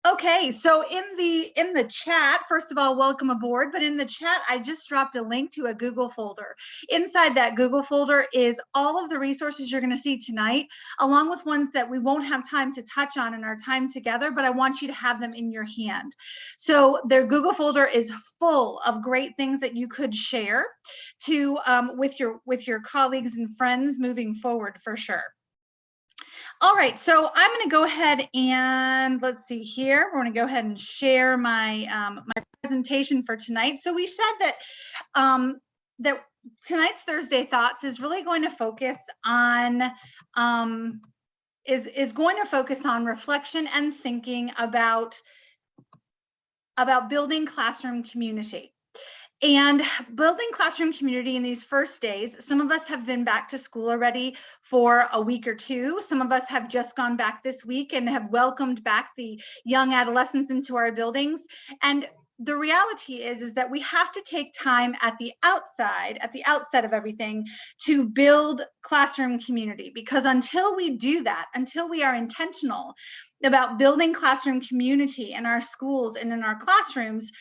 Okay, so in the chat, first of all, welcome aboard. But in the chat, I just dropped a link to a Google folder. Inside that Google folder is all of the resources you're going to see tonight, along with ones that we won't have time to touch on in our time together, but I want you to have them in your hand. So their Google folder is full of great things that you could share to with your colleagues and friends moving forward for sure. All right, so I'm going to go ahead and let's see here. We're going to go ahead and share my my presentation for tonight. So we said that that tonight's Thursday Thoughts is really going to focus on is going to focus on reflection and thinking about building classroom community. And building classroom community in these first days, some of us have been back to school already for a week or two. Some of us have just gone back this week and have welcomed back the young adolescents into our buildings. And the reality is that we have to take time at the outset of everything to build classroom community, because until we do that, until we are intentional about building classroom community in our schools and in our classrooms,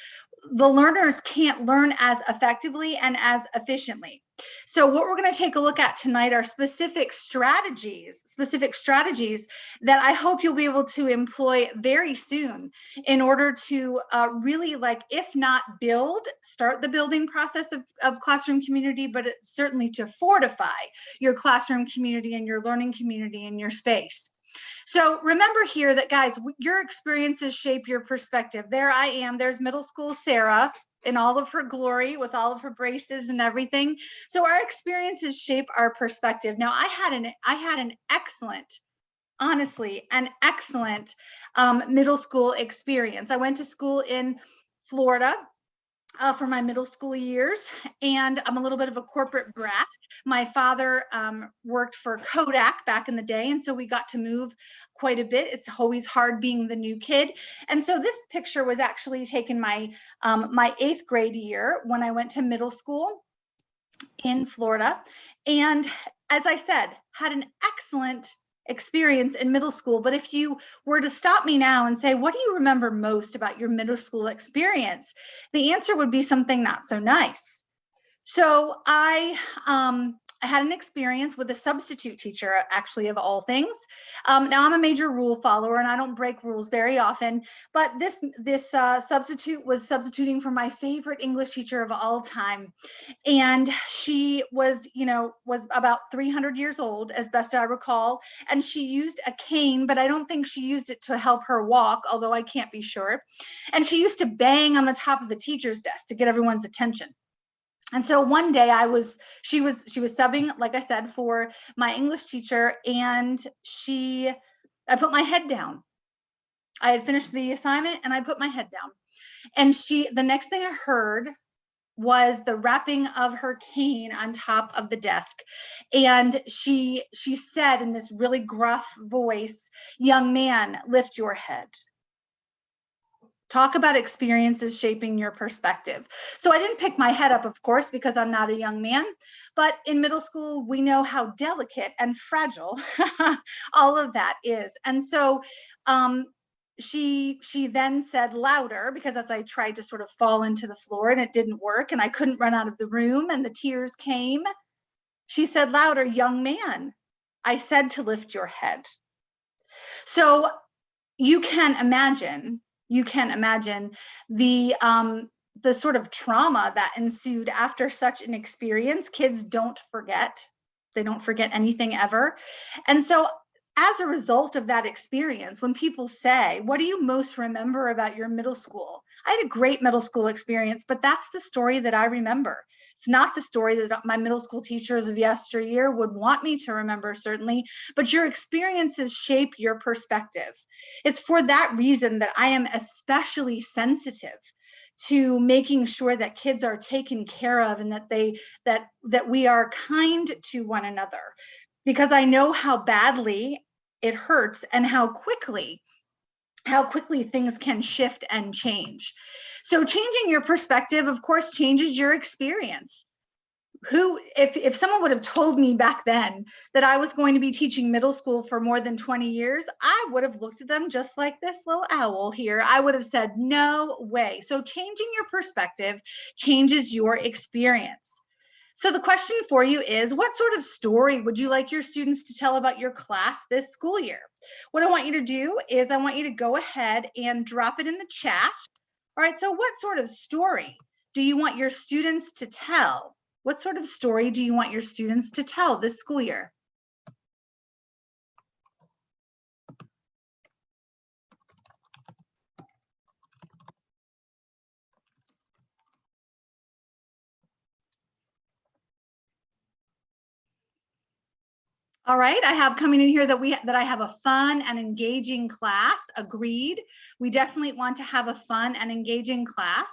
the learners can't learn as effectively and as efficiently. So what we're going to take a look at tonight are specific strategies that I hope you'll be able to employ very soon in order to really, like, if not start the building process of classroom community, but certainly to fortify your classroom community and your learning community in your space. So remember here that, guys, your experiences shape your perspective. There I am. There's middle school Sarah in all of her glory with all of her braces and everything. So our experiences shape our perspective. Now, I had an excellent, honestly, an excellent middle school experience. I went to school in Florida for my middle school years, and I'm a little bit of a corporate brat. My father worked for Kodak back in the day, and so we got to move quite a bit. It's always hard being the new kid. And so this picture was actually taken my 8th grade year when I went to middle school in Florida. And as I said, had an excellent experience in middle school. But if you were to stop me now and say, what do you remember most about your middle school experience? The answer would be something not so nice. So I had an experience with a substitute teacher, actually, of all things. Now, I'm a major rule follower and I don't break rules very often, but this substitute was substituting for my favorite English teacher of all time. And she was about 300 years old, as best I recall. And she used a cane, but I don't think she used it to help her walk, although I can't be sure. And she used to bang on the top of the teacher's desk to get everyone's attention. And so one day she was subbing, like I said, for my English teacher, and I put my head down. I had finished the assignment and I put my head down. And the next thing I heard was the rapping of her cane on top of the desk. And she said in this really gruff voice, "Young man, lift your head." Talk about experiences shaping your perspective. So I didn't pick my head up, of course, because I'm not a young man, but in middle school, we know how delicate and fragile all of that is. And so she then said louder, because as I tried to sort of fall into the floor and it didn't work and I couldn't run out of the room and the tears came, she said louder, "Young man, I said to lift your head." So you can imagine the sort of trauma that ensued after such an experience. Kids don't forget. They don't forget anything ever. And so as a result of that experience, when people say, "What do you most remember about your middle school?" I had a great middle school experience, but that's the story that I remember. It's not the story that my middle school teachers of yesteryear would want me to remember, certainly, but your experiences shape your perspective. It's for that reason that I am especially sensitive to making sure that kids are taken care of and that we are kind to one another, because I know how badly it hurts and how quickly things can shift and change. So changing your perspective, of course, changes your experience. if someone would have told me back then that I was going to be teaching middle school for more than 20 years, I would have looked at them just like this little owl here. I would have said, no way. So changing your perspective changes your experience. So the question for you is, what sort of story would you like your students to tell about your class this school year? What I want you to do is I want you to go ahead and drop it in the chat. All right, so what sort of story do you want your students to tell? What sort of story do you want your students to tell this school year? All right, I have coming in here that I have a fun and engaging class. Agreed. We definitely want to have a fun and engaging class.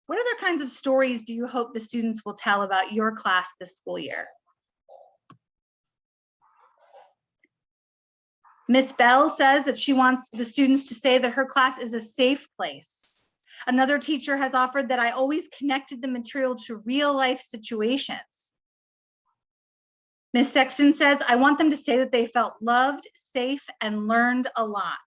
What other kinds of stories do you hope the students will tell about your class this school year? Miss Bell says that she wants the students to say that her class is a safe place. Another teacher has offered that I always connected the material to real life situations. Miss Sexton says, I want them to say that they felt loved, safe, and learned a lot.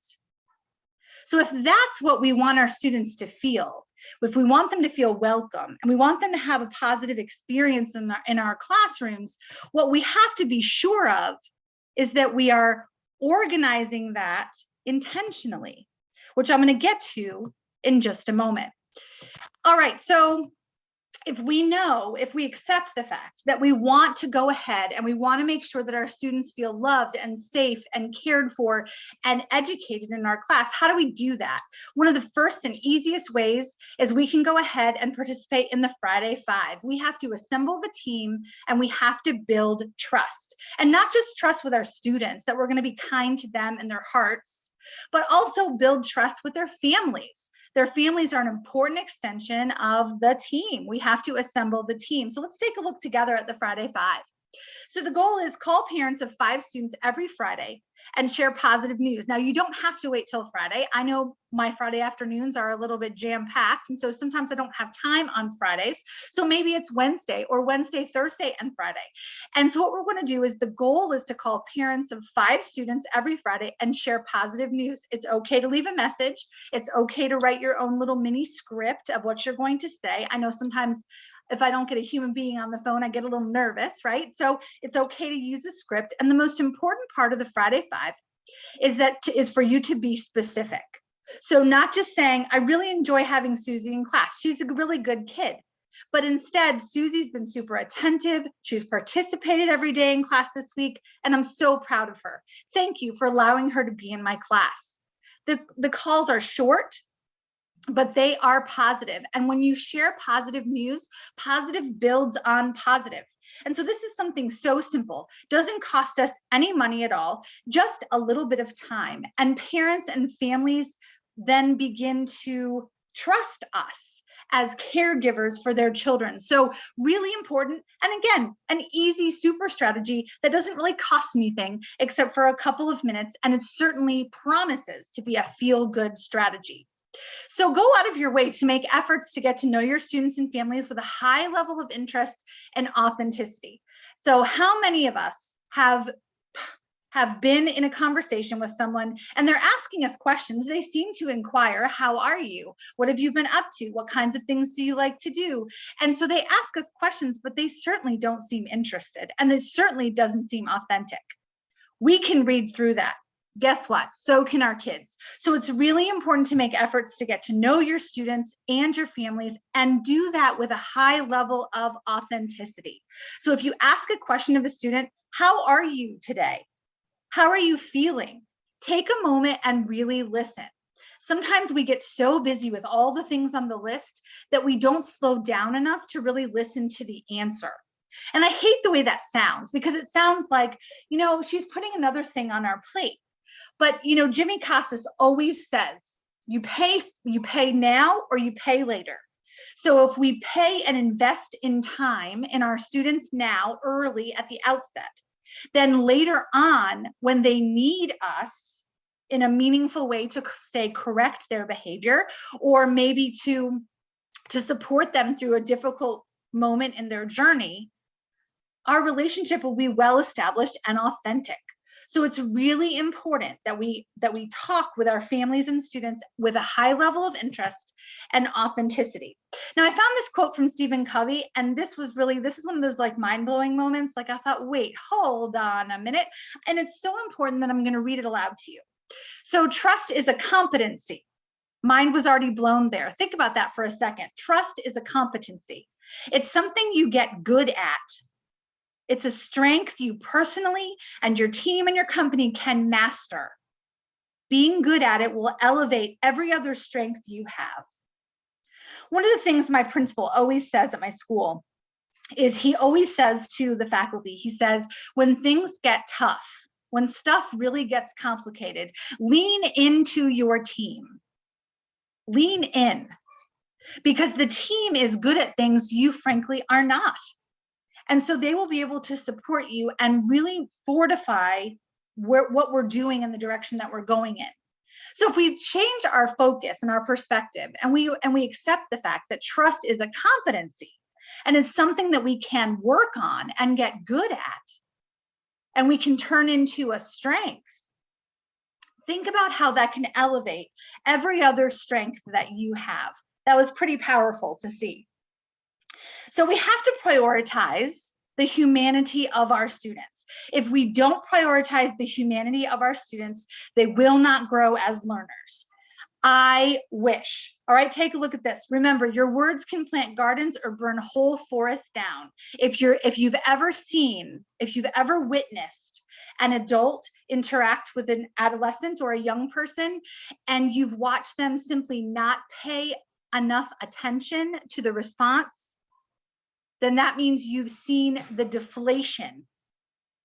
So if that's what we want our students to feel, if we want them to feel welcome and we want them to have a positive experience in our classrooms, what we have to be sure of is that we are organizing that intentionally, which I'm going to get to in just a moment. All right, so if we accept the fact that we want to go ahead and we want to make sure that our students feel loved and safe and cared for and educated in our class, how do we do that? One of the first and easiest ways is we can go ahead and participate in the Friday Five. We have to assemble the team and we have to build trust, and not just trust with our students, that we're going to be kind to them and their hearts, but also build trust with their families. Their families are an important extension of the team. We have to assemble the team. So let's take a look together at the Friday Five. So the goal is call parents of 5 students every Friday and share positive news. Now, you don't have to wait till Friday. I know my Friday afternoons are a little bit jam-packed, and so sometimes I don't have time on Fridays. So maybe it's Wednesday or Wednesday, Thursday, and Friday. And so what we're going to do is the goal is to call parents of 5 students every Friday and share positive news. It's okay to leave a message. It's okay to write your own little mini script of what you're going to say. I know sometimes if I don't get a human being on the phone, I get a little nervous, right? So it's okay to use a script. And the most important part of the Friday Five is for you to be specific. So not just saying, I really enjoy having Susie in class. She's a really good kid. But instead, Susie's been super attentive. She's participated every day in class this week, and I'm so proud of her. Thank you for allowing her to be in my class. The calls are short, but they are positive. And when you share positive news, positive builds on positive. And so this is something so simple, doesn't cost us any money at all, just a little bit of time. And parents and families then begin to trust us as caregivers for their children. So really important. And again, an easy super strategy that doesn't really cost anything except for a couple of minutes. And it certainly promises to be a feel-good strategy. So go out of your way to make efforts to get to know your students and families with a high level of interest and authenticity. So how many of us have been in a conversation with someone and they're asking us questions? They seem to inquire, how are you? What have you been up to? What kinds of things do you like to do? And so they ask us questions, but they certainly don't seem interested. And it certainly doesn't seem authentic. We can read through that. Guess what? So can our kids. So it's really important to make efforts to get to know your students and your families and do that with a high level of authenticity. So if you ask a question of a student, how are you today? How are you feeling? Take a moment and really listen. Sometimes we get so busy with all the things on the list that we don't slow down enough to really listen to the answer. And I hate the way that sounds, because it sounds like, she's putting another thing on our plate. But, Jimmy Casas always says, you pay now or you pay later. So if we pay and invest in time in our students now, early at the outset, then later on, when they need us in a meaningful way to say correct their behavior, or maybe to support them through a difficult moment in their journey, our relationship will be well established and authentic. So it's really important that we talk with our families and students with a high level of interest and authenticity. Now, I found this quote from Stephen Covey, and this is one of those like mind-blowing moments. Like I thought, wait, hold on a minute. And it's so important that I'm going to read it aloud to you. So trust is a competency. Mind was already blown there. Think about that for a second. Trust is a competency. It's something you get good at. It's a strength you personally and your team and your company can master. Being good at it will elevate every other strength you have. One of the things my principal always says at my school is he always says to the faculty, he says, when things get tough, when stuff really gets complicated, lean into your team. Lean in, because the team is good at things you frankly are not. And so they will be able to support you and really fortify what we're doing in the direction that we're going in. So if we change our focus and our perspective, and we accept the fact that trust is a competency and it's something that we can work on and get good at, and we can turn into a strength, think about how that can elevate every other strength that you have. That was pretty powerful to see. So we have to prioritize the humanity of our students. If we don't prioritize the humanity of our students, they will not grow as learners. I wish. All right, take a look at this. Remember, your words can plant gardens or burn whole forests down. If you've ever witnessed an adult interact with an adolescent or a young person, and you've watched them simply not pay enough attention to the response, then that means you've seen the deflation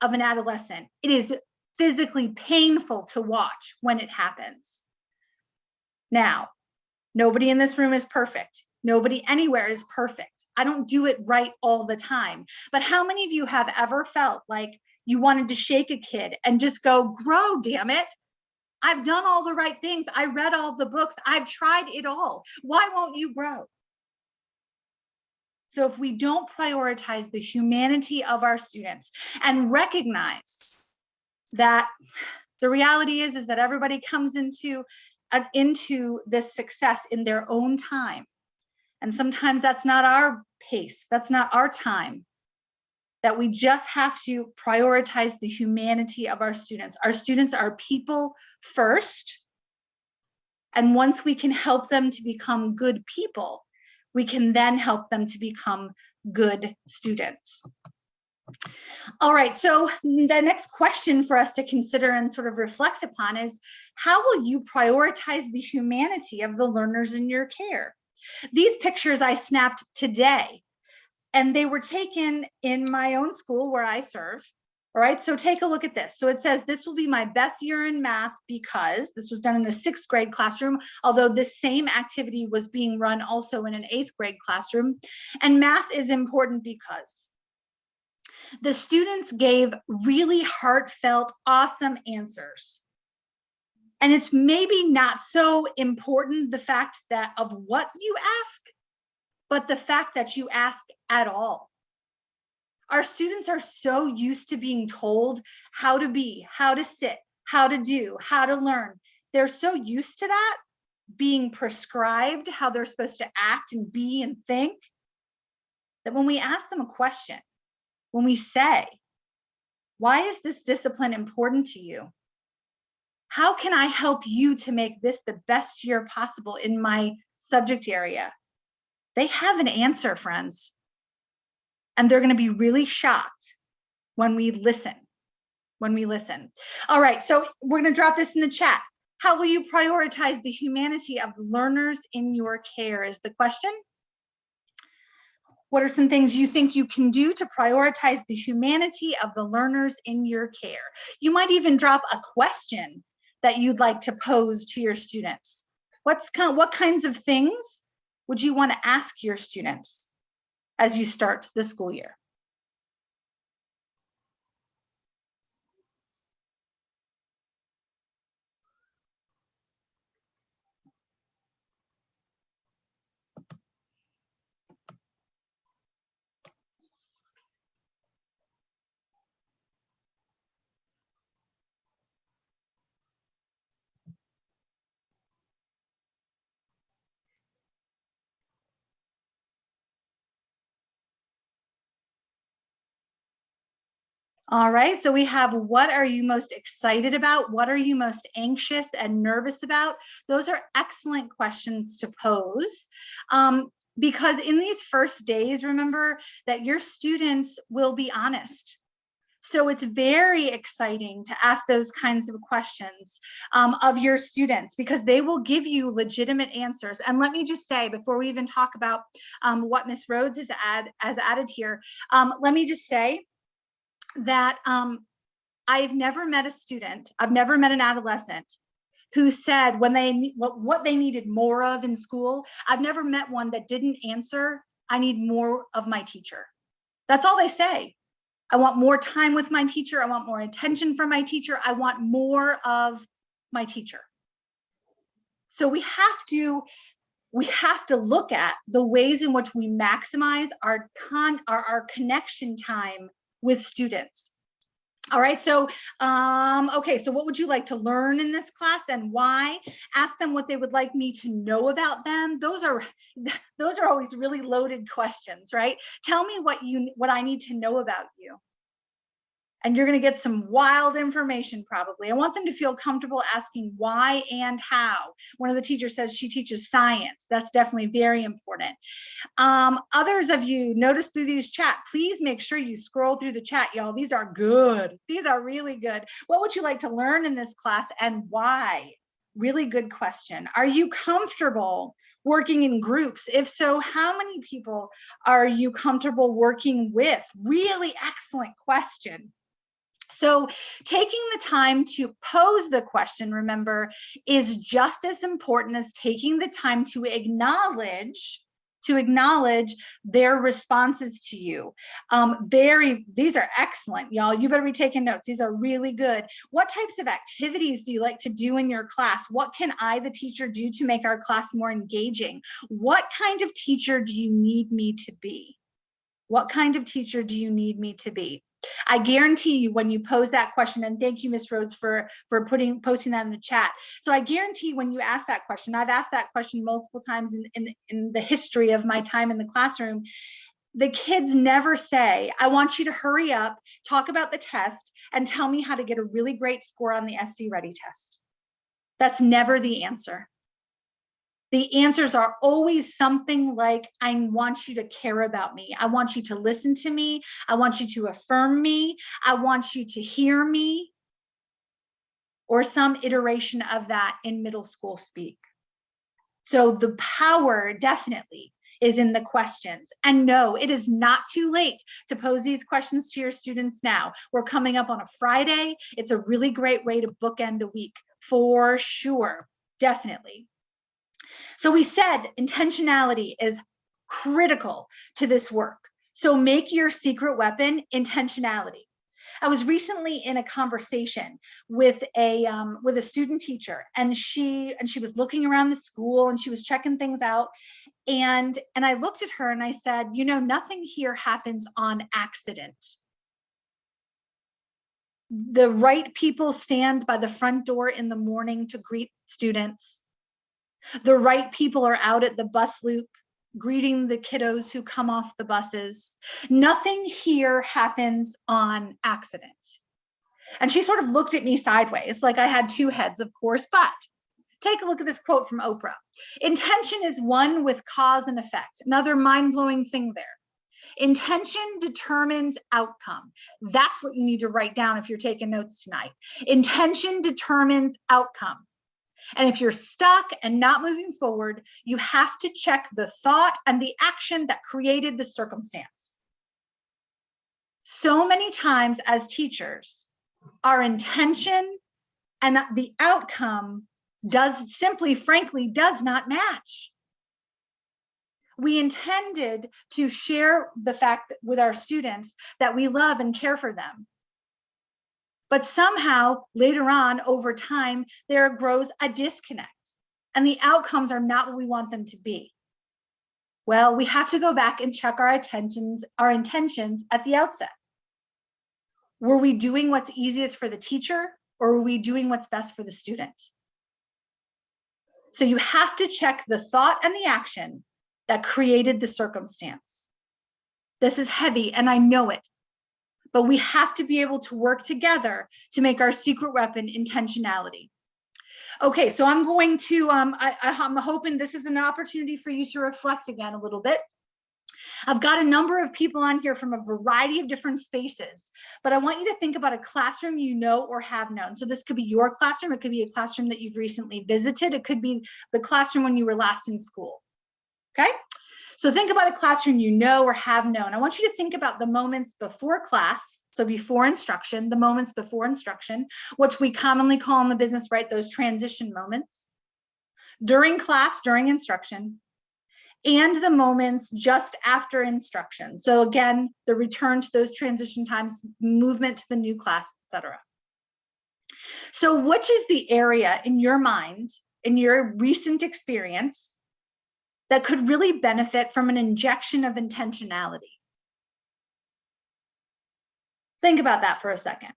of an adolescent. It is physically painful to watch when it happens. Now, nobody in this room is perfect. Nobody anywhere is perfect. I don't do it right all the time. But how many of you have ever felt like you wanted to shake a kid and just go, grow, damn it. I've done all the right things. I read all the books. I've tried it all. Why won't you grow? So if we don't prioritize the humanity of our students and recognize that the reality is that everybody comes into this success in their own time. And sometimes that's not our pace. That's not our time. That we just have to prioritize the humanity of our students. Our students are people first. And once we can help them to become good people, we can then help them to become good students. All right, so the next question for us to consider and sort of reflect upon is, how will you prioritize the humanity of the learners in your care? These pictures I snapped today, and they were taken in my own school where I serve. All right, so take a look at this. So it says, this will be my best year in math because this was done in a 6th grade classroom, although this same activity was being run also in an 8th grade classroom. And math is important because the students gave really heartfelt, awesome answers. And it's maybe not so important the fact that of what you ask, but the fact that you ask at all. Our students are so used to being told how to be, how to sit, how to do, how to learn. They're so used to that, being prescribed how they're supposed to act and be and think, that when we ask them a question, when we say, why is this discipline important to you? How can I help you to make this the best year possible in my subject area? They have an answer, friends. And they're going to be really shocked when we listen. All right, so we're going to drop this in the chat. How will you prioritize the humanity of learners in your care is the question. What are some things you think you can do to prioritize the humanity of the learners in your care? You might even drop a question that you'd like to pose to your students. What kinds of things would you want to ask your students as you start the school year? All right, so we have, what are you most excited about? What are you most anxious and nervous about? Those are excellent questions to pose. Because in these first days, remember that your students will be honest. So it's very exciting to ask those kinds of questions of your students, because they will give you legitimate answers. And let me just say, before we even talk about what Ms. Rhodes has added here, let me just say that I've never met a student, I've never met an adolescent who said when they what they needed more of in school. I've never met one that didn't answer, I need more of my teacher. That's all they say. I want more time with my teacher. I want more attention from my teacher. I want more of my teacher. So we have to look at the ways in which we maximize our connection time with students. All right, so okay, so what would you like to learn in this class and why? Ask them what they would like me to know about them. Those are always really loaded questions, right? Tell me what I need to know about you. And you're going to get some wild information probably. I want them to feel comfortable asking why and how. One of the teachers says she teaches science. That's definitely very important. Others of you notice through these chat, please make sure you scroll through the chat, y'all. These are good. These are really good. What would you like to learn in this class and why? Really good question. Are you comfortable working in groups? If so, how many people are you comfortable working with? Really excellent question. So taking the time to pose the question, remember, is just as important as taking the time to acknowledge their responses to you. These are excellent, y'all. You better be taking notes. These are really good. What types of activities do you like to do in your class? What can I, the teacher, do to make our class more engaging? What kind of teacher do you need me to be? What kind of teacher do you need me to be? I guarantee you when you pose that question, and thank you, Ms. Rhodes, for posting that in the chat. So I guarantee when you ask that question, I've asked that question multiple times in the history of my time in the classroom, the kids never say, I want you to hurry up, talk about the test, and tell me how to get a really great score on the SC Ready test. That's never the answer. The answers are always something like, I want you to care about me. I want you to listen to me. I want you to affirm me. I want you to hear me, or some iteration of that in middle school speak. So the power definitely is in the questions. And no, it is not too late to pose these questions to your students now. We're coming up on a Friday. It's a really great way to bookend a week, for sure, definitely. So we said intentionality is critical to this work. So make your secret weapon intentionality. I was recently in a conversation with a student teacher, and she was looking around the school and she was checking things out. And I looked at her and I said, you know, nothing here happens on accident. The right people stand by the front door in the morning to greet students. The right people are out at the bus loop greeting the kiddos who come off the buses. Nothing here happens on accident. And she sort of looked at me sideways, like I had two heads, of course, but take a look at this quote from Oprah. Intention is one with cause and effect. Another mind-blowing thing there. Intention determines outcome. That's what you need to write down if you're taking notes tonight. Intention determines outcome. And if you're stuck and not moving forward, you have to check the thought and the action that created the circumstance. So many times as teachers, our intention and the outcome frankly does not match. We intended to share the fact with our students that we love and care for them. But somehow later on, over time, there grows a disconnect and the outcomes are not what we want them to be. Well, we have to go back and check our intentions at the outset. Were we doing what's easiest for the teacher, or were we doing what's best for the student? So you have to check the thought and the action that created the circumstance. This is heavy and I know it, but we have to be able to work together to make our secret weapon intentionality. Okay, so I'm going to, I'm hoping this is an opportunity for you to reflect again a little bit. I've got a number of people on here from a variety of different spaces, but I want you to think about a classroom you know or have known. So this could be your classroom, it could be a classroom that you've recently visited, it could be the classroom when you were last in school, okay? So think about a classroom you know or have known. I want you to think about the moments before class, so before instruction, the moments before instruction, which we commonly call in the business, right, those transition moments, during class, during instruction, and the moments just after instruction. So again, the return to those transition times, movement to the new class, etc. So which is the area in your mind, in your recent experience, that could really benefit from an injection of intentionality? Think about that for a second.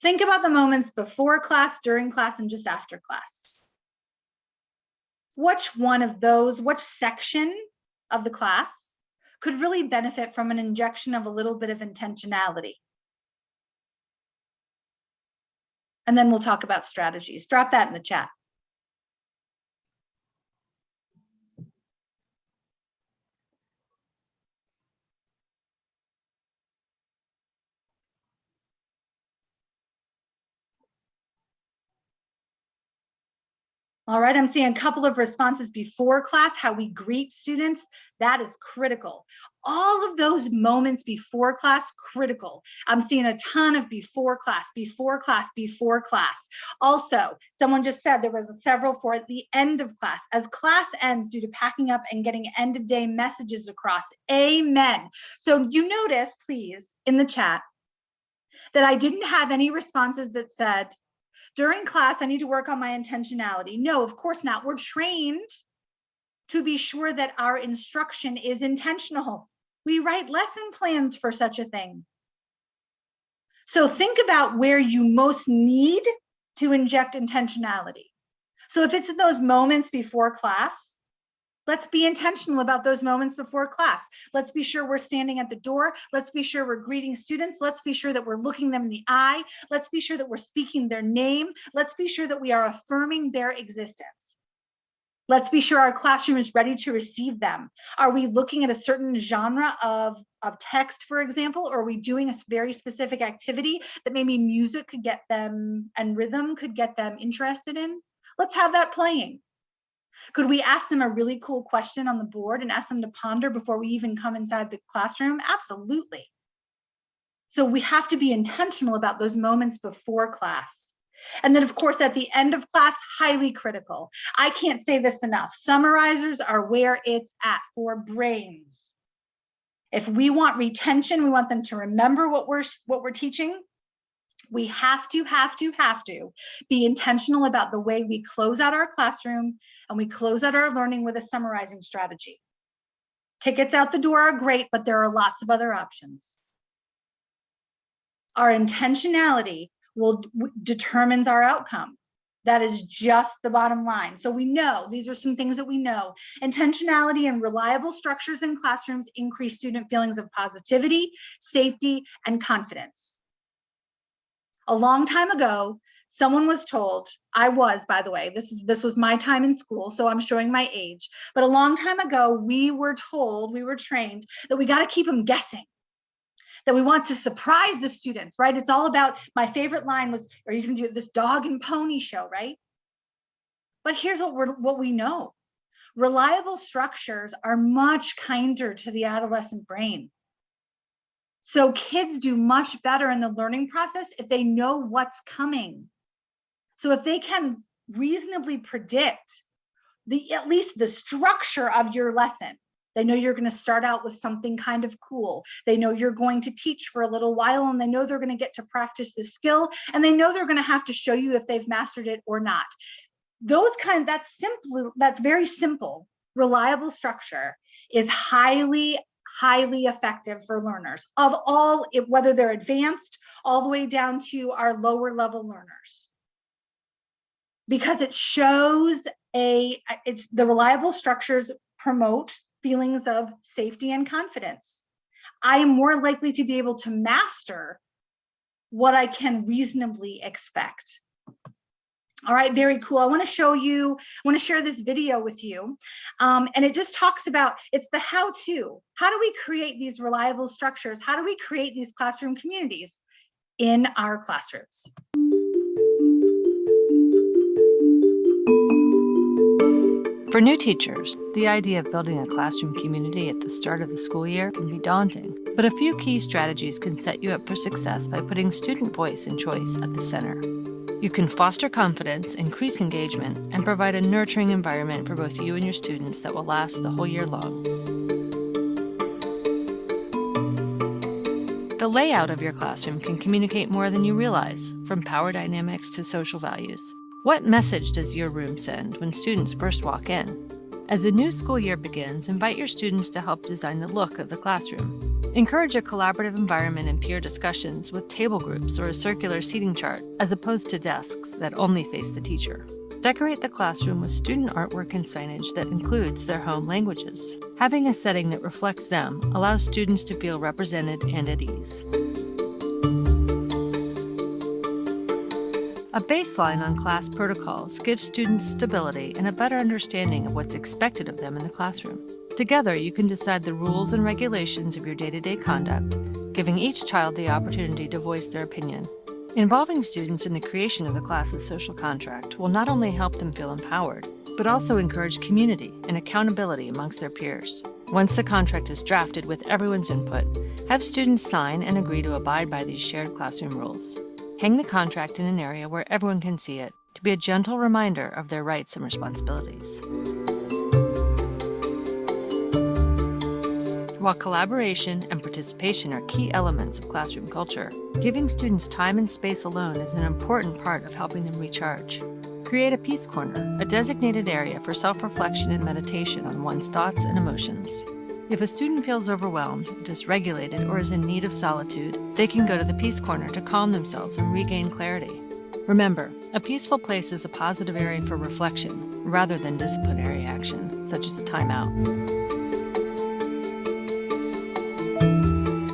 Think about the moments before class, during class, and just after class. Which one of those, which section of the class could really benefit from an injection of a little bit of intentionality? And then we'll talk about strategies. Drop that in the chat. All right, I'm seeing a couple of responses before class, how we greet students. That is critical. All of those moments before class, critical. I'm seeing a ton of before class, before class, before class. Also, someone just said there was several for at the end of class. As class ends due to packing up and getting end of day messages across. Amen. So you notice, please, in the chat, that I didn't have any responses that said, during class, I need to work on my intentionality. No, of course not. We're trained to be sure that our instruction is intentional. We write lesson plans for such a thing. So think about where you most need to inject intentionality. So if it's in those moments before class, let's be intentional about those moments before class. Let's be sure we're standing at the door. Let's be sure we're greeting students. Let's be sure that we're looking them in the eye. Let's be sure that we're speaking their name. Let's be sure that we are affirming their existence. Let's be sure our classroom is ready to receive them. Are we looking at a certain genre of text, for example, or are we doing a very specific activity that maybe music could get them and rhythm could get them interested in? Let's have that playing. Could we ask them a really cool question on the board and ask them to ponder before we even come inside the classroom? Absolutely. So we have to be intentional about those moments before class. And then of course, at the end of class, highly critical. I can't say this enough. Summarizers are where it's at for brains. If we want retention, we want them to remember what we're teaching. We have to be intentional about the way we close out our classroom and we close out our learning with a summarizing strategy. Tickets out the door are great, but there are lots of other options. Our intentionality determines our outcome. That is just the bottom line. So we know, these are some things that we know. Intentionality and reliable structures in classrooms increase student feelings of positivity, safety, and confidence. A long time ago, someone was told, by the way, this was my time in school, so I'm showing my age, but a long time ago, we were trained that we got to keep them guessing, that we want to surprise the students, right? It's all about, my favorite line was, are you going to do this dog and pony show, right? But here's what we know. Reliable structures are much kinder to the adolescent brain. So kids do much better in the learning process if they know what's coming. So if they can reasonably predict at least the structure of your lesson, they know you're going to start out with something kind of cool. They know you're going to teach for a little while, and they know they're going to get to practice the skill, and they know they're going to have to show you if they've mastered it or not. That's very simple. Reliable structure is highly effective for learners of all, whether they're advanced all the way down to our lower level learners, because it shows the reliable structures promote feelings of safety and confidence. I am more likely to be able to master what I can reasonably expect. All right, very cool. I want to show you, I want to share this video with you. And it just talks about, it's the how-to. How do we create these reliable structures? How do we create these classroom communities in our classrooms? For new teachers, the idea of building a classroom community at the start of the school year can be daunting, but a few key strategies can set you up for success by putting student voice and choice at the center. You can foster confidence, increase engagement, and provide a nurturing environment for both you and your students that will last the whole year long. The layout of your classroom can communicate more than you realize, from power dynamics to social values. What message does your room send when students first walk in? As the new school year begins, invite your students to help design the look of the classroom. Encourage a collaborative environment and peer discussions with table groups or a circular seating chart, as opposed to desks that only face the teacher. Decorate the classroom with student artwork and signage that includes their home languages. Having a setting that reflects them allows students to feel represented and at ease. A baseline on class protocols gives students stability and a better understanding of what's expected of them in the classroom. Together, you can decide the rules and regulations of your day-to-day conduct, giving each child the opportunity to voice their opinion. Involving students in the creation of the class's social contract will not only help them feel empowered, but also encourage community and accountability amongst their peers. Once the contract is drafted with everyone's input, have students sign and agree to abide by these shared classroom rules. Hang the contract in an area where everyone can see it, to be a gentle reminder of their rights and responsibilities. While collaboration and participation are key elements of classroom culture, giving students time and space alone is an important part of helping them recharge. Create a peace corner, a designated area for self-reflection and meditation on one's thoughts and emotions. If a student feels overwhelmed, dysregulated, or is in need of solitude, they can go to the Peace Corner to calm themselves and regain clarity. Remember, a peaceful place is a positive area for reflection, rather than disciplinary action, such as a timeout.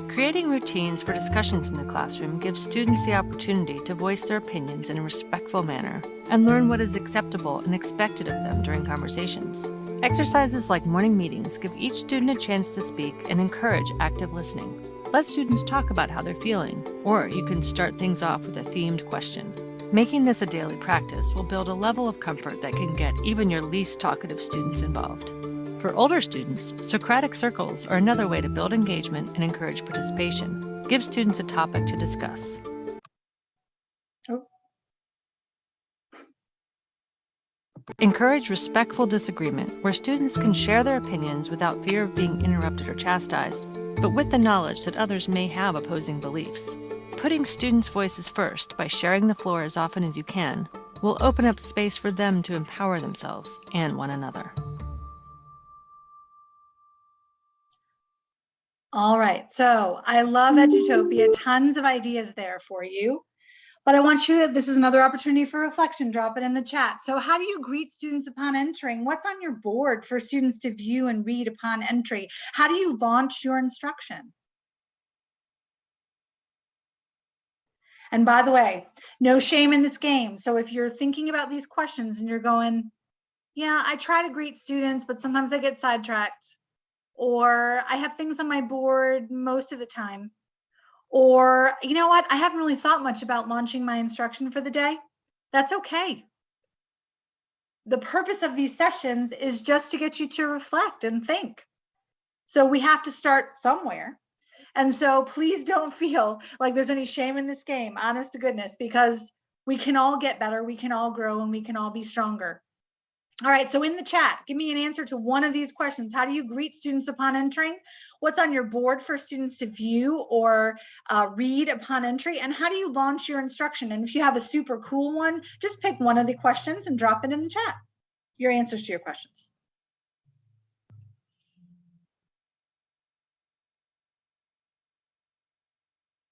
Creating routines for discussions in the classroom gives students the opportunity to voice their opinions in a respectful manner and learn what is acceptable and expected of them during conversations. Exercises like morning meetings give each student a chance to speak and encourage active listening. Let students talk about how they're feeling, or you can start things off with a themed question. Making this a daily practice will build a level of comfort that can get even your least talkative students involved. For older students, Socratic circles are another way to build engagement and encourage participation. Give students a topic to discuss. Encourage respectful disagreement, where students can share their opinions without fear of being interrupted or chastised, but with the knowledge that others may have opposing beliefs. Putting students' voices first by sharing the floor as often as you can will open up space for them to empower themselves and one another. All right, so I love Edutopia, tons of ideas there for you. But I want you to, this is another opportunity for reflection, drop it in the chat. So how do you greet students upon entering? What's on your board for students to view and read upon entry? How do you launch your instruction? And by the way, no shame in this game. So if you're thinking about these questions and you're going, yeah, I try to greet students, but sometimes I get sidetracked, or I have things on my board most of the time, or you know what, I haven't really thought much about launching my instruction for the day. That's okay. The purpose of these sessions is just to get you to reflect and think. So we have to start somewhere. And so please don't feel like there's any shame in this game, honest to goodness, because we can all get better, we can all grow, and we can all be stronger. All right, so in the chat, give me an answer to one of these questions. How do you greet students upon entering? What's on your board for students to view or read upon entry? And how do you launch your instruction? And if you have a super cool one, just pick one of the questions and drop it in the chat, your answers to your questions.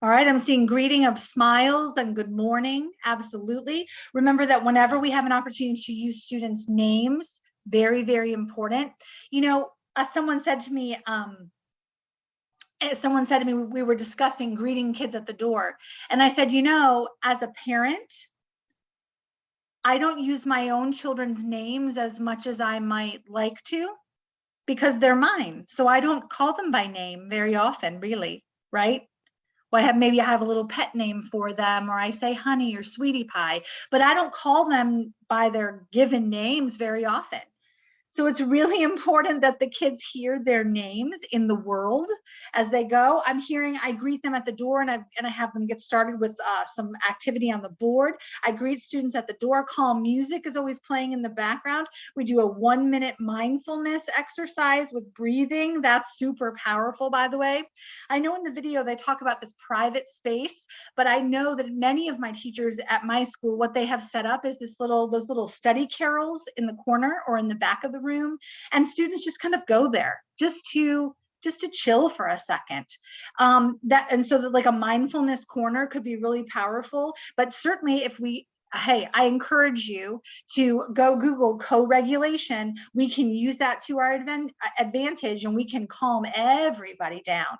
All right, I'm seeing greeting of smiles and good morning. Absolutely. Remember that whenever we have an opportunity to use students' names, very, very important. You know, someone said to me, someone said to me, we were discussing greeting kids at the door. And I said, as a parent, I don't use my own children's names as much as I might like to, because they're mine. So I don't call them by name very often, really, right? Well, maybe I have a little pet name for them, or I say honey or sweetie pie, but I don't call them by their given names very often. So it's really important that the kids hear their names in the world as they go. I greet them at the door, and I have them get started with some activity on the board. I greet students at the door. Calm music is always playing in the background. We do a 1-minute mindfulness exercise with breathing. That's super powerful, by the way. I know in the video they talk about this private space, but I know that many of my teachers at my school, what they have set up is those little study carrels in the corner or in the back of the room, and students just kind of go there just to chill for a second. So that like a mindfulness corner could be really powerful. But certainly I encourage you to go Google co-regulation. We can use that to our advantage, and we can calm everybody down.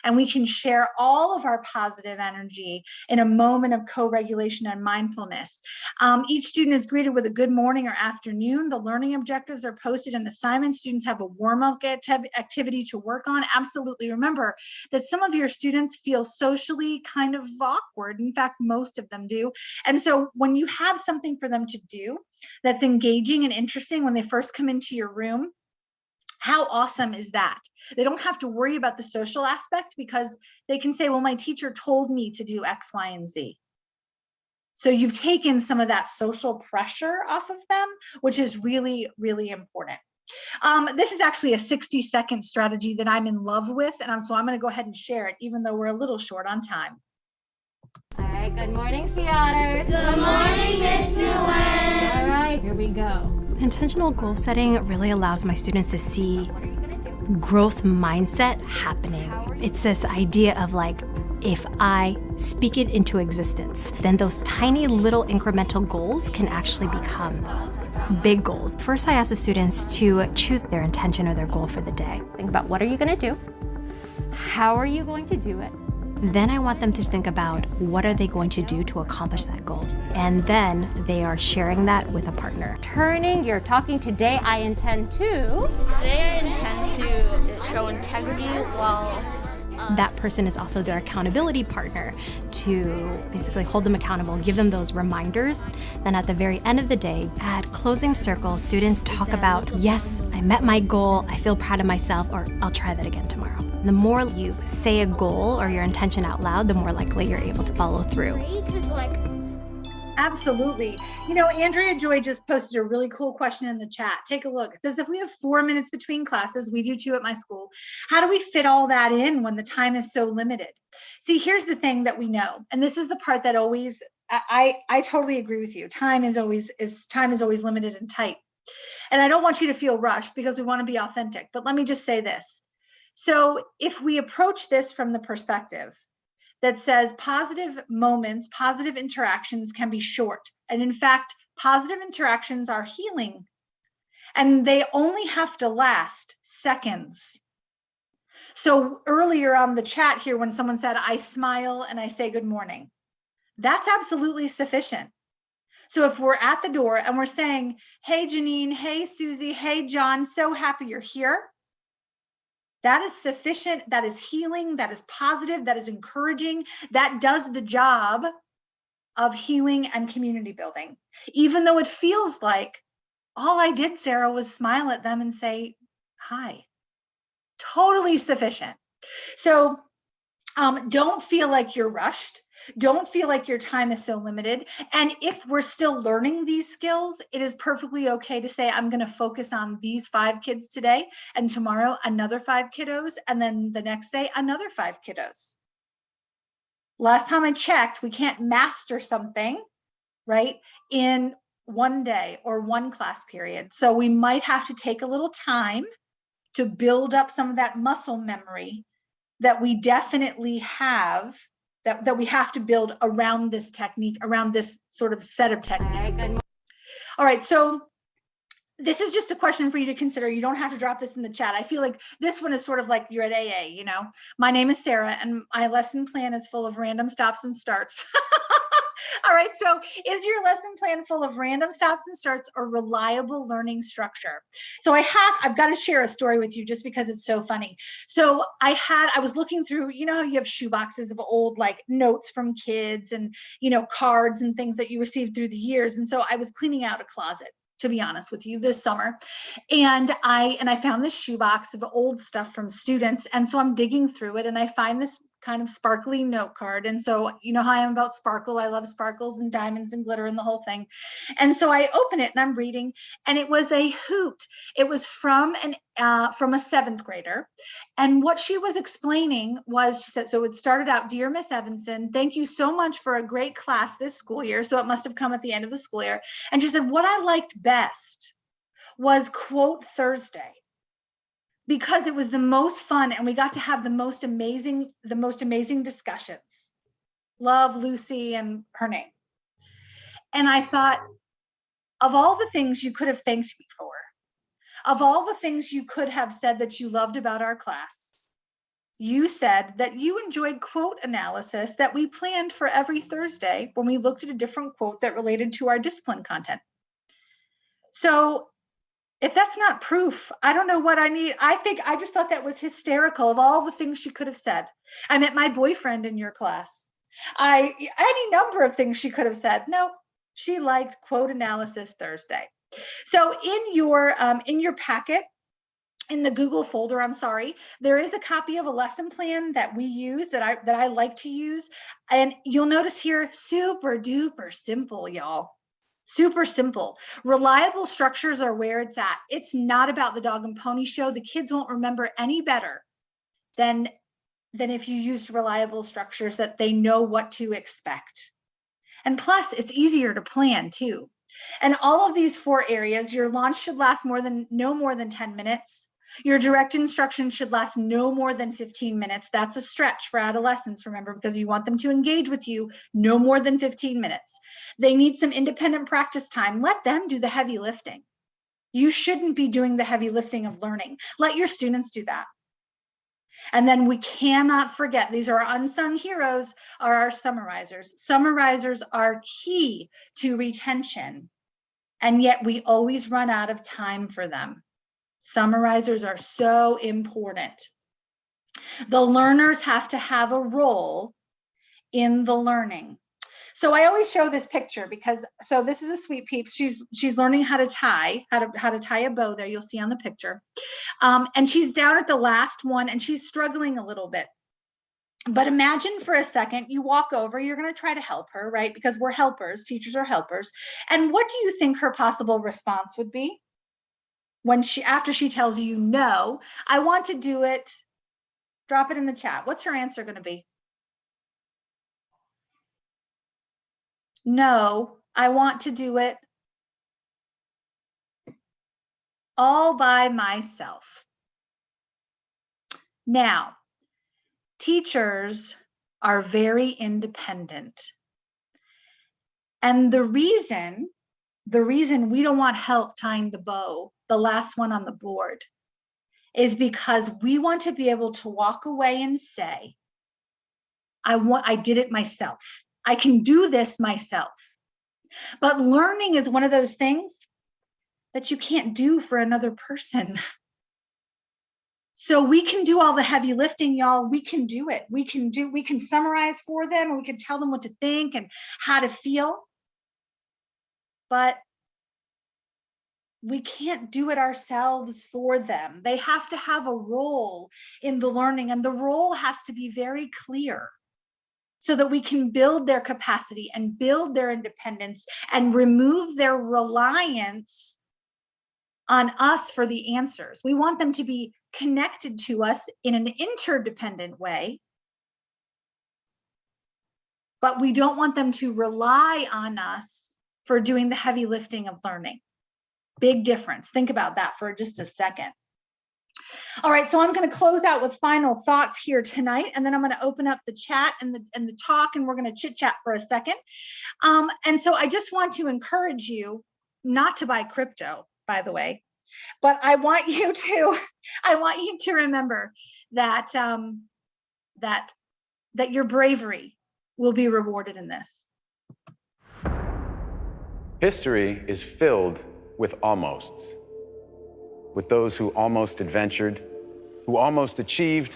And we can share all of our positive energy in a moment of co-regulation and mindfulness. Each student is greeted with a good morning or afternoon. The learning objectives are posted in assignments. Students have a warm-up activity to work on. Absolutely remember that some of your students feel socially kind of awkward. In fact, most of them do. And so when you have something for them to do that's engaging and interesting when they first come into your room, how awesome is that? They don't have to worry about the social aspect, because they can say, well, my teacher told me to do X, Y, and Z. So you've taken some of that social pressure off of them, which is really, really important. This is actually a 60-second strategy that I'm in love with, and so I'm going to go ahead and share it, even though we're a little short on time. All right, good morning, Sea Otters. Good morning, Miss Nguyen. All right, here we go. Intentional goal setting really allows my students to see growth mindset happening. It's this idea of like, if I speak it into existence, then those tiny little incremental goals can actually become big goals. First, I ask the students to choose their intention or their goal for the day. Think about, what are you going to do? How are you going to do it? Then I want them to think about, what are they going to do to accomplish that goal? And then they are sharing that with a partner. Turning your talking today, I intend to. Today I intend to show integrity while that person is also their accountability partner to basically hold them accountable, give them those reminders. Then at the very end of the day, at closing circle, students talk about, yes, I met my goal, I feel proud of myself, or I'll try that again tomorrow. The more you say a goal or your intention out loud, the more likely you're able to follow through. Absolutely. Andrea Joy just posted a really cool question in the chat. Take a look. It says, if we have 4 minutes between classes, we do 2 at my school, how do we fit all that in when the time is so limited? See, here's the thing that we know, and this is the part that always, I totally agree with you. Time is always limited and tight. And I don't want you to feel rushed, because we want to be authentic. But let me just say this. So if we approach this from the perspective that says positive moments, positive interactions can be short. And in fact, positive interactions are healing, and they only have to last seconds. So earlier on the chat here, when someone said, I smile and I say good morning, that's absolutely sufficient. So if we're at the door and we're saying, hey, Janine, hey, Susie, hey, John, so happy you're here, that is sufficient, that is healing, that is positive, that is encouraging, that does the job of healing and community building. Even though it feels like all I did, Sarah, was smile at them and say, hi. Totally sufficient. So don't feel like you're rushed. Don't feel like your time is so limited. And if we're still learning these skills, it is perfectly okay to say, I'm going to focus on these 5 kids today, and tomorrow another 5 kiddos, and then the next day another 5 kiddos. Last time I checked, we can't master something, right, in one day or one class period. So we might have to take a little time to build up some of that muscle memory that we definitely have, that we have to build around this technique, around this sort of set of techniques. All right, so this is just a question for you to consider. You don't have to drop this in the chat. I feel like this one is sort of like you're at AA, you know. My name is Sarah and my lesson plan is full of random stops and starts. All right, so is your lesson plan full of random stops and starts or reliable learning structure? So I've got to share a story with you just because it's so funny. So I was looking through, you know how you have shoe boxes of old like notes from kids and, you know, cards and things that you received through the years. And so I was cleaning out a closet, to be honest with you, this summer. And I found this shoebox of old stuff from students. And so I'm digging through it and I find this kind of sparkly note card. And so, you know how I am about sparkle. I love sparkles and diamonds and glitter and the whole thing. And so I open it and I'm reading, and it was a hoot. It was from a 7th grader. And what she was explaining was, she said, so it started out, "Dear Miss Evanson, thank you so much for a great class this school year." So it must have come at the end of the school year. And she said, "What I liked best was Quote Thursday, because it was the most fun and we got to have the most amazing discussions. Love, Lucy, and her name." And I thought, of all the things you could have thanked me for, of all the things you could have said that you loved about our class, you said that you enjoyed quote analysis that we planned for every Thursday when we looked at a different quote that related to our discipline content. So if that's not proof, I don't know what I need. I just thought that was hysterical of all the things she could have said. I met my boyfriend in your class. Any number of things she could have said. No, she liked quote analysis Thursday. So in your packet, in the Google folder, I'm sorry, there is a copy of a lesson plan that we use that I like to use. And you'll notice here, super duper simple, y'all. Super simple. Reliable structures are where it's at. It's not about the dog and pony show. The kids won't remember any better than if you used reliable structures that they know what to expect. And plus, it's easier to plan too. And all of these 4 areas, your launch should last no more than 10 minutes. Your direct instruction should last no more than 15 minutes. That's a stretch for adolescents, remember, because you want them to engage with you no more than 15 minutes. They need some independent practice time. Let them do the heavy lifting. You shouldn't be doing the heavy lifting of learning. Let your students do that. And then we cannot forget, these are our unsung heroes, are our summarizers. Summarizers are key to retention, and yet we always run out of time for them. Summarizers are so important. The learners have to have a role in the learning. So I always show this picture because, so this is a Sweet Peeps. She's learning how to tie a bow there. You'll see on the picture. And she's down at the last one and she's struggling a little bit. But imagine for a second, you walk over, you're going to try to help her, right? Because we're helpers, teachers are helpers. And what do you think her possible response would be? After she tells you, "No, I want to do it," drop it in the chat. What's her answer going to be? "No, I want to do it all by myself." Now, teachers are very independent. And the reason we don't want help tying the bow, the last one on the board, is because we want to be able to walk away and say, I did it myself. I can do this myself. But learning is one of those things that you can't do for another person. So we can do all the heavy lifting, y'all. We can do it. We can summarize for them, and we can tell them what to think and how to feel. But we can't do it ourselves for them. They have to have a role in the learning, and the role has to be very clear so that we can build their capacity and build their independence and remove their reliance on us for the answers. We want them to be connected to us in an interdependent way, but we don't want them to rely on us for doing the heavy lifting of learning. Big difference. Think about that for just a second. All right, so I'm going to close out with final thoughts here tonight, and then I'm going to open up the chat and the talk, and we're going to chit chat for a second. And so I just want to encourage you not to buy crypto. by the way. But I want you to remember that that your bravery will be rewarded in this. History is filled with almosts, with those who almost adventured, who almost achieved,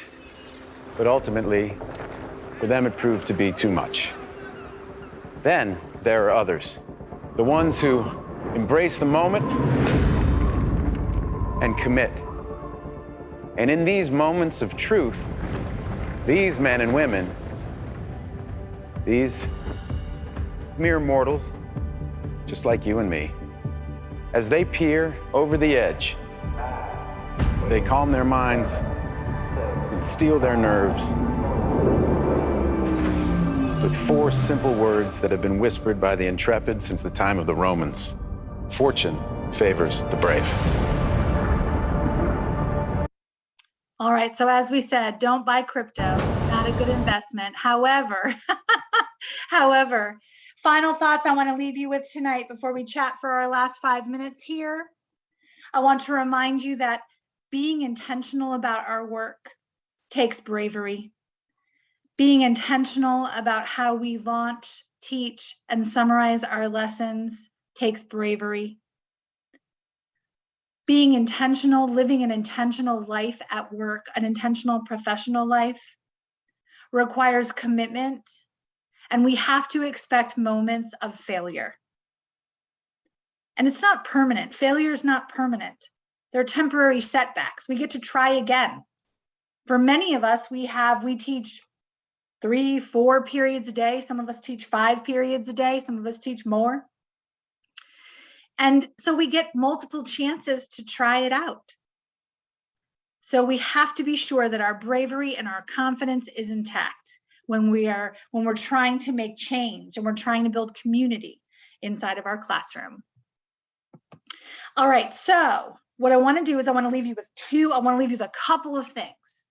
but ultimately, for them it proved to be too much. Then there are others, the ones who embrace the moment and commit. And in these moments of truth, these men and women, these mere mortals, just like you and me, as they peer over the edge, they calm their minds and steel their nerves with 4 simple words that have been whispered by the intrepid since the time of the Romans. Fortune favors the brave. All right, so as we said, don't buy crypto, not a good investment. However, final thoughts I want to leave you with tonight before we chat for our last 5 minutes here. I want to remind you that being intentional about our work takes bravery. Being intentional about how we launch, teach, and summarize our lessons takes bravery. Being intentional, living an intentional life at work, an intentional professional life, requires commitment, and we have to expect moments of failure. And it's not permanent. Failure is not permanent. They're temporary setbacks. We get to try again. For many of us, we teach 3, 4 periods a day. Some of us teach 5 periods a day. Some of us teach more. And so we get multiple chances to try it out. So we have to be sure that our bravery and our confidence is intact when we're trying to make change and we're trying to build community inside of our classroom. All right, so what I want to do is I want to leave you with a couple of things.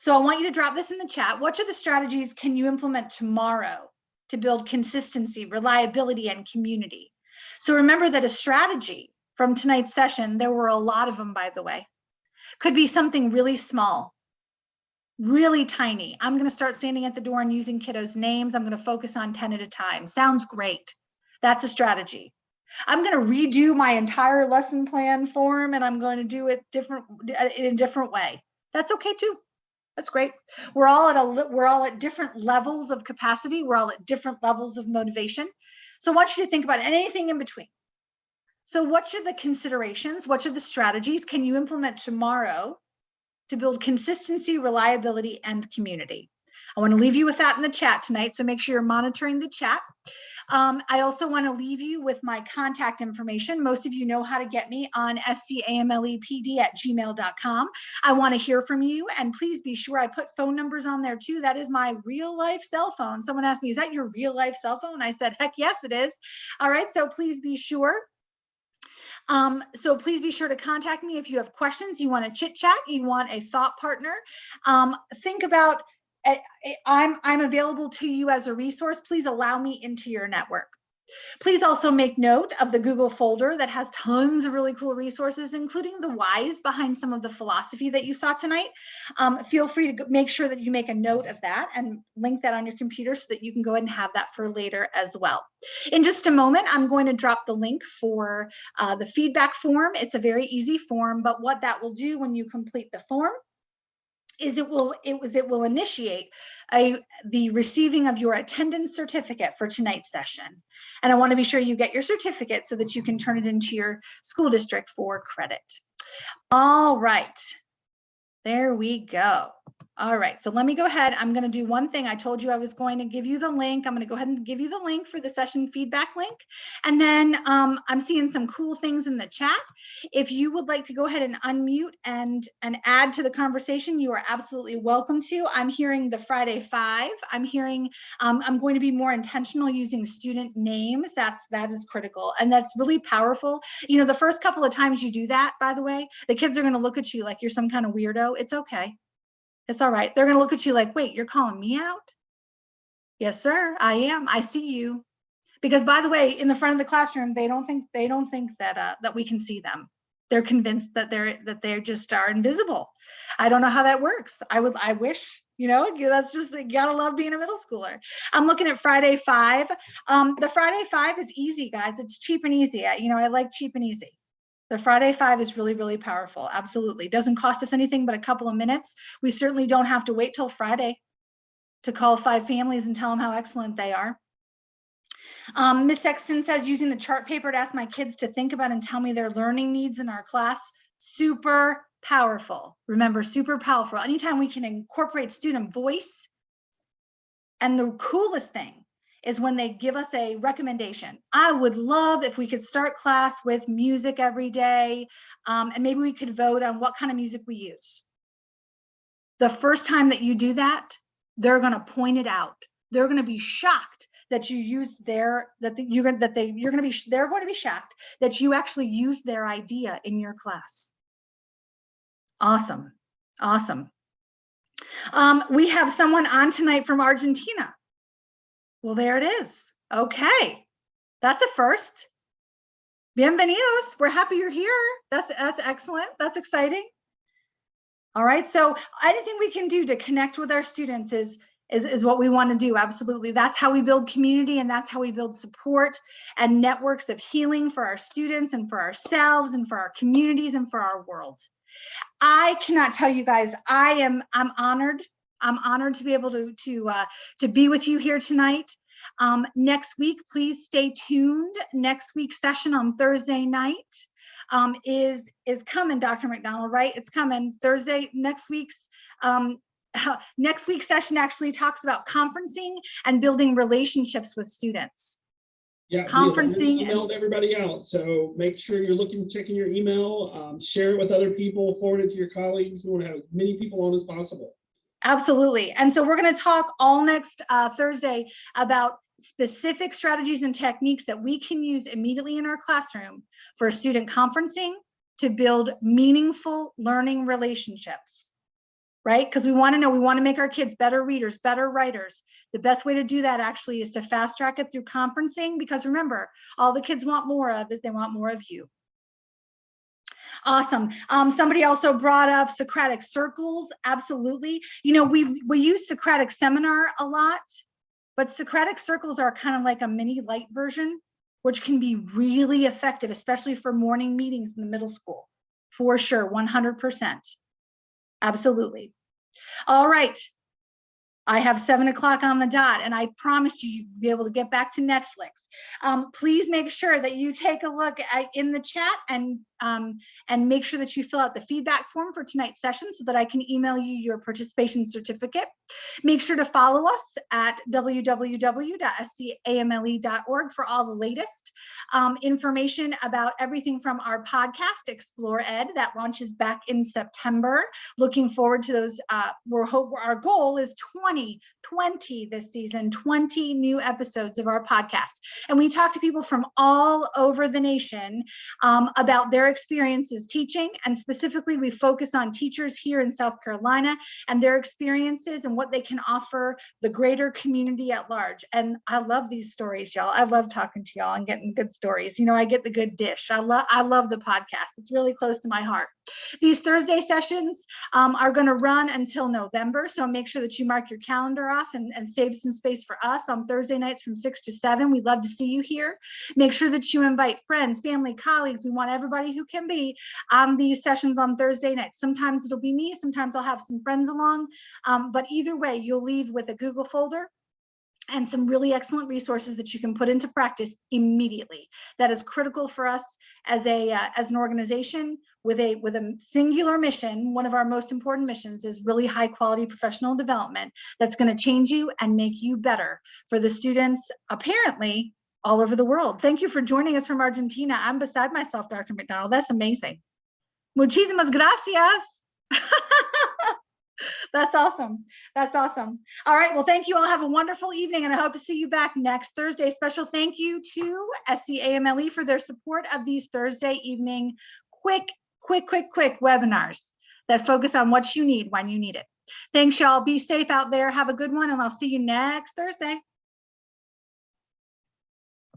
So I want you to drop this in the chat. What are the strategies can you implement tomorrow to build consistency, reliability, and community? So remember that a strategy from tonight's session, there were a lot of them, by the way, could be something really small, really tiny. I'm going to start standing at the door and using kiddos' names. I'm going to focus on 10 at a time. Sounds great. That's a strategy. I'm going to redo my entire lesson plan form and I'm going to do it in a different way. That's okay too. That's great. We're all at different levels of capacity. We're all at different levels of motivation. So I want you to think about anything in between. So what should the considerations, what should the strategies can you implement tomorrow to build consistency, reliability, and community? I want to leave you with that in the chat tonight, so make sure you're monitoring the chat. I also want to leave you with my contact information. Most of you know how to get me on scamlepd@gmail.com. I want to hear from you, and please be sure I put phone numbers on there too. That is my real life cell phone. Someone asked me, is that your real life cell phone? I said, heck yes, it is. All right, so please be sure. Please be sure to contact me if you have questions, you want to chit chat, you want a thought partner. Think about, I'm available to you as a resource. Please allow me into your network. Please also make note of the Google folder that has tons of really cool resources, including the whys behind some of the philosophy that you saw tonight. Feel free to make sure that you make a note of that and link that on your computer so that you can go ahead and have that for later as well. In just a moment, I'm going to drop the link for the feedback form. It's a very easy form, but what that will do when you complete the form is it will initiate the receiving of your attendance certificate for tonight's session. And I want to be sure you get your certificate so that you can turn it into your school district for credit. All right, there we go. All right, so let me go ahead. I'm going to do one thing. I told you I was going to give you the link. I'm going to go ahead and give you the link for the session feedback link. And then I'm seeing some cool things in the chat. If you would like to go ahead and unmute and add to the conversation, you are absolutely welcome to. I'm hearing the Friday 5. I'm hearing I'm going to be more intentional using student names. That is critical. And that's really powerful. You know, the first couple of times you do that, by the way, the kids are going to look at you like you're some kind of weirdo. It's okay. It's all right. They're going to look at you like, wait, you're calling me out? Yes, sir, I am. I see you. Because by the way, in the front of the classroom, they don't think that that we can see them. They're convinced that they're just are invisible. I don't know how that works. I wish, that's just, you gotta love being a middle schooler. I'm looking at Friday 5. The Friday 5 is easy, guys. It's cheap and easy. I like cheap and easy. The Friday 5 is really, really powerful. Absolutely. Doesn't cost us anything but a couple of minutes. We certainly don't have to wait till Friday to call 5 families and tell them how excellent they are. Ms. Sexton says, using the chart paper to ask my kids to think about and tell me their learning needs in our class. Super powerful. Remember, super powerful. Anytime we can incorporate student voice. And the coolest thing is when they give us a recommendation. I would love if we could start class with music every day, and maybe we could vote on what kind of music we use. The first time that you do that, they're going to point it out. They're going to be shocked that you used they're going to be shocked that you actually used their idea in your class. Awesome. Awesome. We have someone on tonight from Argentina. Well, there it is. Okay. That's a first. Bienvenidos. We're happy you're here. That's excellent. That's exciting. All right. So anything we can do to connect with our students is what we want to do. Absolutely. That's how we build community, and that's how we build support and networks of healing for our students and for ourselves and for our communities and for our world. I cannot tell you guys, I'm honored. I'm honored to be able to be with you here tonight. Next week, please stay tuned. Next week's session on Thursday night is coming, Dr. McDonald, right? It's coming Thursday. Next week's session actually talks about conferencing and building relationships with students. Yeah, conferencing. We emailed everybody out, so make sure you're checking your email, share it with other people, forward it to your colleagues. We want to have as many people on as possible. Absolutely. And so we're going to talk all next Thursday about specific strategies and techniques that we can use immediately in our classroom for student conferencing to build meaningful learning relationships. Right? Because we want to make our kids better readers, better writers. The best way to do that actually is to fast track it through conferencing, because remember, all the kids want more of is they want more of you. Awesome. Somebody also brought up Socratic circles. Absolutely. We use Socratic seminar a lot, but Socratic circles are kind of like a mini light version, which can be really effective, especially for morning meetings in the middle school. For sure, 100%. Absolutely. All right. I have 7 o'clock on the dot, and I promised you'd be able to get back to Netflix. Please make sure that you take a look in the chat and make sure that you fill out the feedback form for tonight's session so that I can email you your participation certificate. Make sure to follow us at www.scamle.org for all the latest information about everything from our podcast, Explore Ed, that launches back in September. Looking forward to those. Our goal is 20 this season, 20 new episodes of our podcast. And we talk to people from all over the nation about their experiences teaching. And specifically, we focus on teachers here in South Carolina and their experiences and what they can offer the greater community at large. And I love these stories, y'all. I love talking to y'all and getting good stories. I get the good dish. I love the podcast. It's really close to my heart. These Thursday sessions are going to run until November. So make sure that you mark your calendar off and save some space for us on Thursday nights from 6 to 7. We'd love to see you here. Make sure that you invite friends, family, colleagues. We want everybody who can be on these sessions on Thursday nights. Sometimes it'll be me. Sometimes I'll have some friends along. But either way, you'll leave with a Google folder and some really excellent resources that you can put into practice immediately. That is critical for us as an organization with a singular mission. One of our most important missions is really high quality professional development that's going to change you and make you better for the students, apparently all over the world. Thank you for joining us from Argentina. I'm beside myself, Dr. McDonald. That's amazing. Muchísimas gracias. That's awesome. That's awesome. All right. Well, thank you all. Have a wonderful evening, and I hope to see you back next Thursday. Special thank you to SCAMLE for their support of these Thursday evening quick webinars that focus on what you need when you need it. Thanks, y'all. Be safe out there. Have a good one, and I'll see you next Thursday.